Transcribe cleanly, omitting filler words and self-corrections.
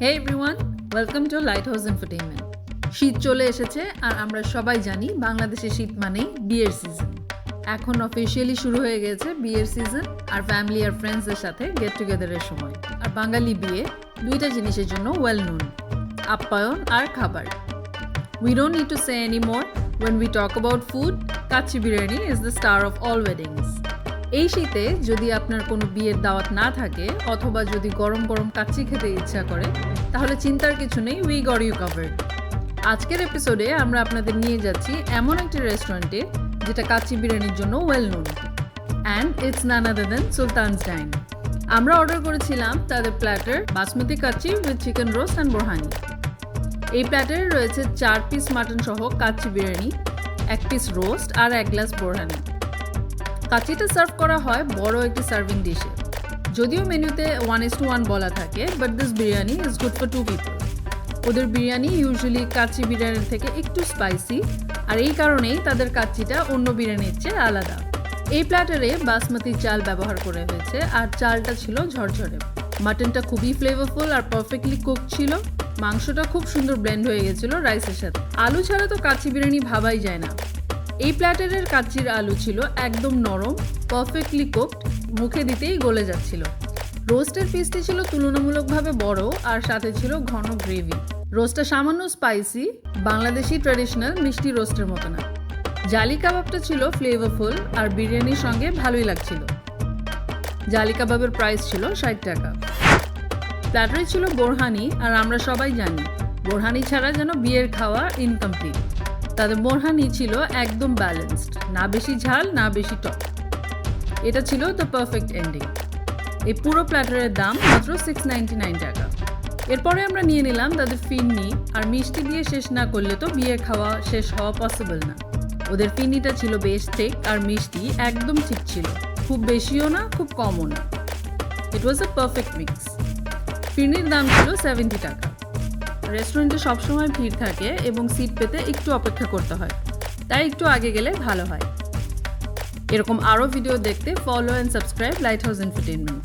Hey everyone, welcome to Lighthouse Entertainment. শীত চলে এসেছে আর আমরা সবাই জানি বাংলাদেশে শীত মানেই বিয়ের সিজন। এখন অফিশিয়ালি শুরু হয়ে গেছে বিয়ের সিজন আর ফ্যামিলি আর ফ্রেন্ডসদের সাথে গেট টুগেদারের সময়। আর বাঙালি বিয়ে দুইটা জিনিসের জন্য ওয়েল নোন, আপ্যায়ন আর খাবার। We don't need to say anymore when we talk about food, kacchi biryani is the star of all weddings. এই শীতে যদি আপনার কোনো বিয়ের দাওয়াত না থাকে অথবা যদি গরম গরম কাচ্চি খেতে ইচ্ছা করে তাহলে চিন্তার কিছু নেই, উই গট ইউ কভার্ড। আজকের এপিসোডে আমরা আপনাদের নিয়ে যাচ্ছি এমন একটি রেস্টুরেন্টে যেটা কাচ্চি বিরিয়ানির জন্য well known, and it's none other than Sultan's Dine. আমরা অর্ডার করেছিলাম তাদের platter basmati kacchi with chicken roast and borhani. এই প্ল্যাটারে রয়েছে 4 পিস মাটন সহ কাচ্চি বিরিয়ানি, 1 পিস রোস্ট আর 1 গ্লাস বোরহানি। কাচ্চিটা সার্ভ করা হয় বড় একটি সার্ভিং ডিশে। যদিও মেনুতে 1:1 বলা থাকে, but this biryani is good for 2 people. ওদের বিরিয়ানি ইউজুয়ালি কাচ্চি বিরিয়ানির থেকে একটু স্পাইসি, আর এই কারণেই তাদের কাচ্চিটা অন্য বিরিয়ানির চেয়ে আলাদা। এই প্ল্যাটারে বাসমতি চাল ব্যবহার করা হয়েছে আর চালটা ছিল ঝরঝরে। মাটনটা খুবই ফ্লেভারফুল আর পারফেক্টলি কুক ছিল। মাংসটা খুব সুন্দর ব্লেন্ড হয়ে গেছিল রাইসের সাথে। আলু ছাড়া তো কাচ্চি বিরিয়ানি ভাবাই যায় না। এই প্ল্যাটারের কাচ্চির আলু ছিল একদম নরম, পারফেক্টলি কুকড, মুখে দিতেই গলে যাচ্ছিল। রোস্টের পিসটি ছিল তুলনামূলকভাবে বড় আর সাথে ছিল ঘন গ্রেভি। রোস্টটা সামান্য স্পাইসি, বাংলাদেশি ট্র্যাডিশনাল মিষ্টি রোস্টের মতো না। জালি কাবাবটা ছিল ফ্লেভারফুল আর বিরিয়ানির সঙ্গে ভালোই লাগছিল। জালি কাবাবের প্রাইস ছিল 60 টাকা। প্ল্যাটারে ছিল বোরহানি, আর আমরা সবাই জানি বোরহানি ছাড়া যেন বিয়ের খাওয়া ইনকমপ্লিট। তাদের বোরহানি ছিল একদম ব্যালেন্সড, না বেশি ঝাল না বেশি টক। এটা ছিল দ্য পারফেক্ট এন্ডিং। এই পুরো প্ল্যাটারের দাম মাত্র 699 টাকা। এরপরে আমরা নিয়ে নিলাম তাদের ফিরনি, আর মিষ্টি দিয়ে শেষ না করলে তো বিয়ের খাওয়া শেষ হওয়া পসিবল না। ওদের ফিরনিটা ছিল বেশ ঠিক আর মিষ্টি একদম ঠিক ছিল, খুব বেশিও না খুব কমও না। ইট ওয়াজ আ পারফেক্ট মিক্স। ফিরনির দাম ছিল 70 টাকা। রেস্টুরেন্টে সবসময় ভিড় থাকে এবং সিট পেতে একটু অপেক্ষা করতে হয়, তাই একটু আগে গেলে ভালো হয়। এরকম আরও ভিডিও দেখতে follow and subscribe lighthouse entertainment.